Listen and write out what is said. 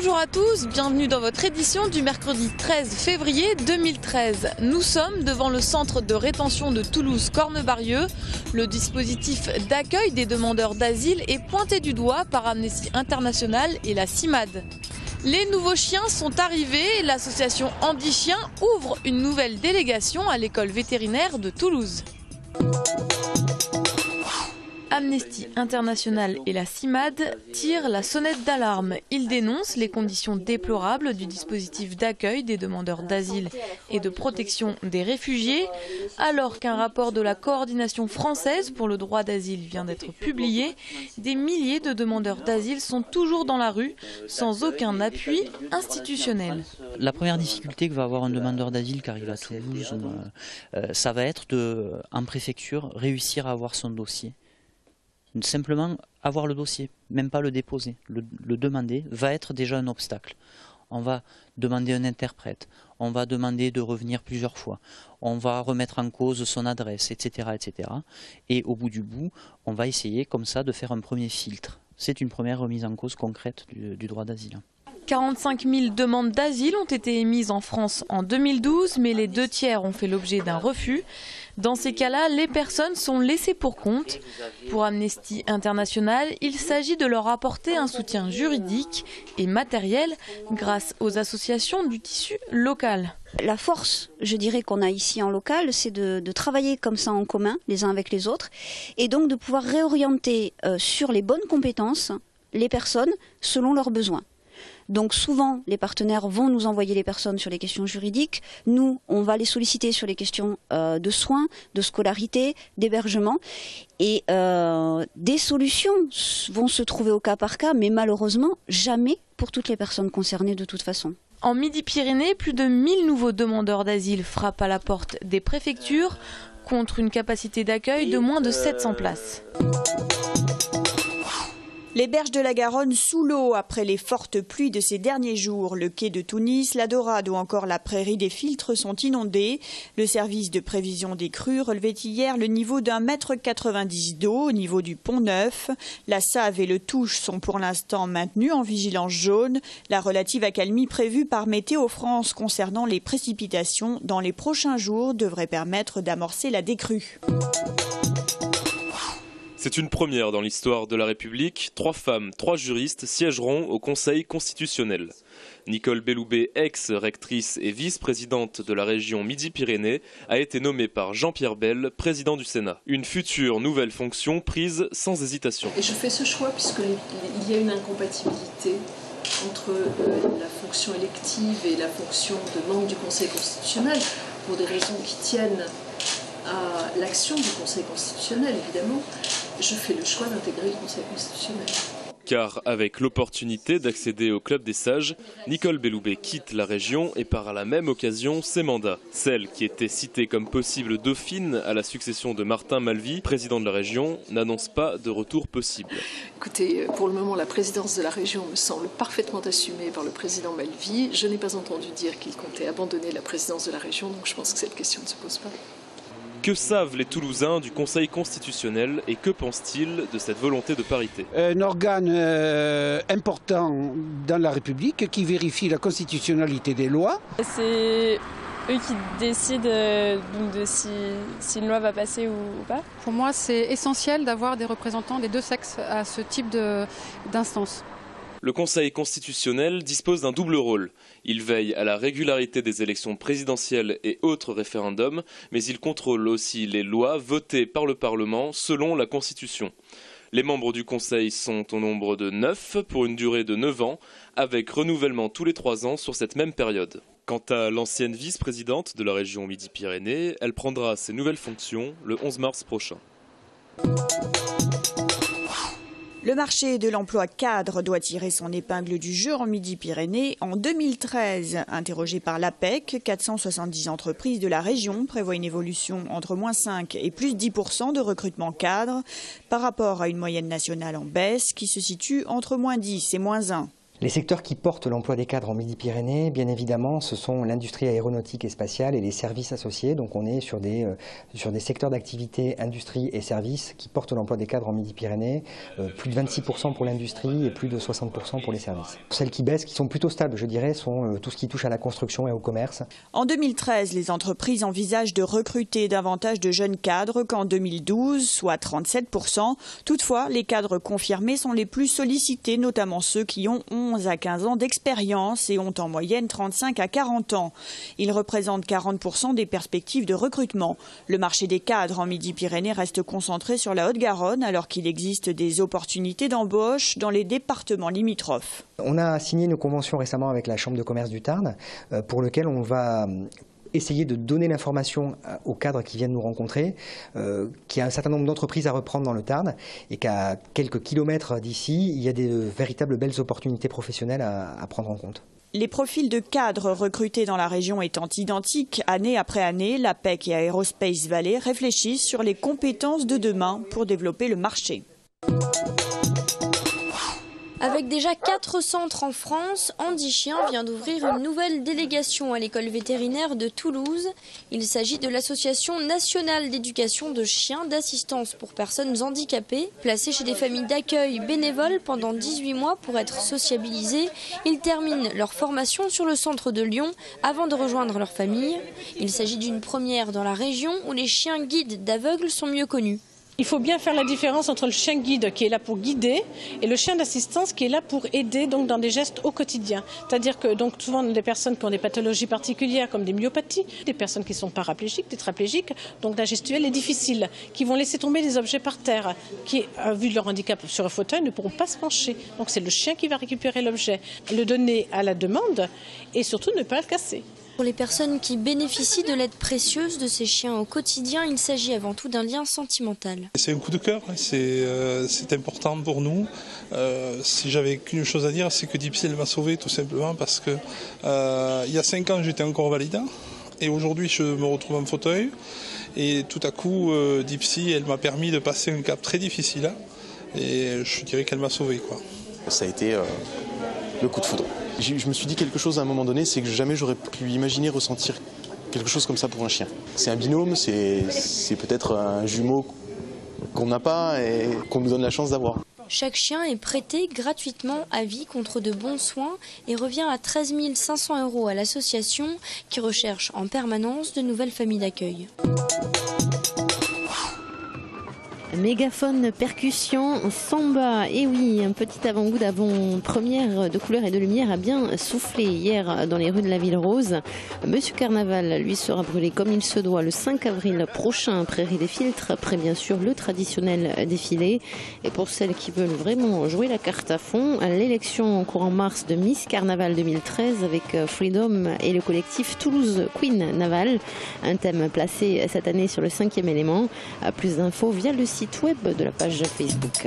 Bonjour à tous, bienvenue dans votre édition du mercredi 13 février 2013. Nous sommes devant le centre de rétention de Toulouse-Cornebarieux. Le dispositif d'accueil des demandeurs d'asile est pointé du doigt par Amnesty International et la CIMAD. Les nouveaux chiens sont arrivés, l'association Andy Chien ouvre une nouvelle délégation à l'école vétérinaire de Toulouse. Amnesty International et la CIMAD tirent la sonnette d'alarme. Ils dénoncent les conditions déplorables du dispositif d'accueil des demandeurs d'asile et de protection des réfugiés, alors qu'un rapport de la coordination française pour le droit d'asile vient d'être publié. Des milliers de demandeurs d'asile sont toujours dans la rue, sans aucun appui institutionnel. La première difficulté que va avoir un demandeur d'asile qui arrive à Toulouse, ça va être en préfecture, réussir à avoir son dossier. Simplement avoir le dossier, même pas le déposer, le demander va être déjà un obstacle. On va demander un interprète, on va demander de revenir plusieurs fois, on va remettre en cause son adresse, etc., etc. Et au bout du bout, on va essayer comme ça de faire un premier filtre. C'est une première remise en cause concrète du droit d'asile. 45 000 demandes d'asile ont été émises en France en 2012, mais les 2/3 ont fait l'objet d'un refus. Dans ces cas-là, les personnes sont laissées pour compte. Pour Amnesty International, il s'agit de leur apporter un soutien juridique et matériel grâce aux associations du tissu local. La force, je dirais, qu'on a ici en local, c'est de travailler comme ça en commun, les uns avec les autres, et donc de pouvoir réorienter sur les bonnes compétences les personnes selon leurs besoins. Donc souvent, les partenaires vont nous envoyer les personnes sur les questions juridiques. Nous, on va les solliciter sur les questions de soins, de scolarité, d'hébergement. Et des solutions vont se trouver au cas par cas, mais malheureusement, jamais pour toutes les personnes concernées de toute façon. En Midi-Pyrénées, plus de 1000 nouveaux demandeurs d'asile frappent à la porte des préfectures, contre une capacité d'accueil de moins de 700 places. Les berges de la Garonne sous l'eau après les fortes pluies de ces derniers jours. Le quai de Tunis, la Dorade ou encore la prairie des Filtres sont inondés. Le service de prévision des crues relevait hier le niveau d'1,90 m d'eau au niveau du Pont Neuf. La Save et le Touche sont pour l'instant maintenus en vigilance jaune. La relative accalmie prévue par Météo France concernant les précipitations dans les prochains jours devrait permettre d'amorcer la décrue. C'est une première dans l'histoire de la République. 3 femmes, 3 juristes siégeront au Conseil constitutionnel. Nicole Belloubet, ex-rectrice et vice-présidente de la région Midi-Pyrénées, a été nommée par Jean-Pierre Bel, président du Sénat. Une future nouvelle fonction prise sans hésitation. Et je fais ce choix puisqu'il y a une incompatibilité entre la fonction élective et la fonction de membre du Conseil constitutionnel, pour des raisons qui tiennent à l'action du Conseil constitutionnel, évidemment. Je fais le choix d'intégrer le Conseil constitutionnel. Car avec l'opportunité d'accéder au Club des Sages, Nicole Belloubet quitte la région et par la même occasion ses mandats. Celle qui était citée comme possible dauphine à la succession de Martin Malvy, président de la région, n'annonce pas de retour possible. Écoutez, pour le moment, la présidence de la région me semble parfaitement assumée par le président Malvy. Je n'ai pas entendu dire qu'il comptait abandonner la présidence de la région, donc je pense que cette question ne se pose pas. Que savent les Toulousains du Conseil constitutionnel et que pensent-ils de cette volonté de parité? Un organe important dans la République qui vérifie la constitutionnalité des lois. C'est eux qui décident de si une loi va passer ou pas. Pour moi, c'est essentiel d'avoir des représentants des deux sexes à ce type d'instance. Le Conseil constitutionnel dispose d'un double rôle. Il veille à la régularité des élections présidentielles et autres référendums, mais il contrôle aussi les lois votées par le Parlement selon la Constitution. Les membres du Conseil sont au nombre de 9 pour une durée de 9 ans, avec renouvellement tous les 3 ans sur cette même période. Quant à l'ancienne vice-présidente de la région Midi-Pyrénées, elle prendra ses nouvelles fonctions le 11 mars prochain. Le marché de l'emploi cadre doit tirer son épingle du jeu en Midi-Pyrénées. En 2013, interrogé par l'APEC, 470 entreprises de la région prévoient une évolution entre moins 5 et plus 10% de recrutement cadre par rapport à une moyenne nationale en baisse qui se situe entre moins 10 et moins 1. Les secteurs qui portent l'emploi des cadres en Midi-Pyrénées, bien évidemment, ce sont l'industrie aéronautique et spatiale et les services associés. Donc on est sur des secteurs d'activité, industrie et services qui portent l'emploi des cadres en Midi-Pyrénées. Plus de 26% pour l'industrie et plus de 60% pour les services. Celles qui baissent, qui sont plutôt stables, je dirais, sont tout ce qui touche à la construction et au commerce. En 2013, les entreprises envisagent de recruter davantage de jeunes cadres qu'en 2012, soit 37%. Toutefois, les cadres confirmés sont les plus sollicités, notamment ceux qui ont 11 à 15 ans d'expérience et ont en moyenne 35 à 40 ans. Ils représentent 40% des perspectives de recrutement. Le marché des cadres en Midi-Pyrénées reste concentré sur la Haute-Garonne alors qu'il existe des opportunités d'embauche dans les départements limitrophes. On a signé une convention récemment avec la Chambre de commerce du Tarn pour lequel on va essayer de donner l'information aux cadres qui viennent nous rencontrer, qu'il y a un certain nombre d'entreprises à reprendre dans le Tarn et qu'à quelques kilomètres d'ici, il y a des véritables belles opportunités professionnelles à prendre en compte. Les profils de cadres recrutés dans la région étant identiques, année après année, l'APEC et Aerospace Valley réfléchissent sur les compétences de demain pour développer le marché. Avec déjà 4 centres en France, Andy Chien vient d'ouvrir une nouvelle délégation à l'école vétérinaire de Toulouse. Il s'agit de l'Association nationale d'éducation de chiens d'assistance pour personnes handicapées. Placés chez des familles d'accueil bénévoles pendant 18 mois pour être sociabilisés, ils terminent leur formation sur le centre de Lyon avant de rejoindre leur famille. Il s'agit d'une première dans la région où les chiens guides d'aveugles sont mieux connus. Il faut bien faire la différence entre le chien guide qui est là pour guider et le chien d'assistance qui est là pour aider donc dans des gestes au quotidien. C'est-à-dire que donc souvent des personnes qui ont des pathologies particulières comme des myopathies, des personnes qui sont paraplégiques, tétraplégiques, donc la gestuelle est difficile, qui vont laisser tomber des objets par terre, qui, vu leur handicap sur un fauteuil, ne pourront pas se pencher. Donc c'est le chien qui va récupérer l'objet, le donner à la demande et surtout ne pas le casser. Pour les personnes qui bénéficient de l'aide précieuse de ces chiens au quotidien, il s'agit avant tout d'un lien sentimental. C'est un coup de cœur, c'est important pour nous. Si j'avais qu'une chose à dire, c'est que Dipsy elle m'a sauvé tout simplement parce que il y a 5 ans j'étais encore valide et aujourd'hui je me retrouve en fauteuil et tout à coup Dipsy elle m'a permis de passer un cap très difficile et je dirais qu'elle m'a sauvé, quoi. Ça a été le coup de foudre. Je me suis dit quelque chose à un moment donné, c'est que jamais j'aurais pu imaginer ressentir quelque chose comme ça pour un chien. C'est un binôme, c'est peut-être un jumeau qu'on n'a pas et qu'on nous donne la chance d'avoir. Chaque chien est prêté gratuitement à vie contre de bons soins et revient à 13 500 € à l'association qui recherche en permanence de nouvelles familles d'accueil. Mégaphone, percussion, samba, et oui, un petit avant-goût d'avant-première de couleurs et de lumière a bien soufflé hier dans les rues de la Ville Rose. Monsieur Carnaval, lui, sera brûlé comme il se doit le 5 avril prochain à Prairie des Filtres, après bien sûr le traditionnel défilé. Et pour celles qui veulent vraiment jouer la carte à fond, l'élection en courant mars de Miss Carnaval 2013 avec Freedom et le collectif Toulouse Queen Naval, un thème placé cette année sur le 5e élément. Plus d'infos via le site web de la page Facebook.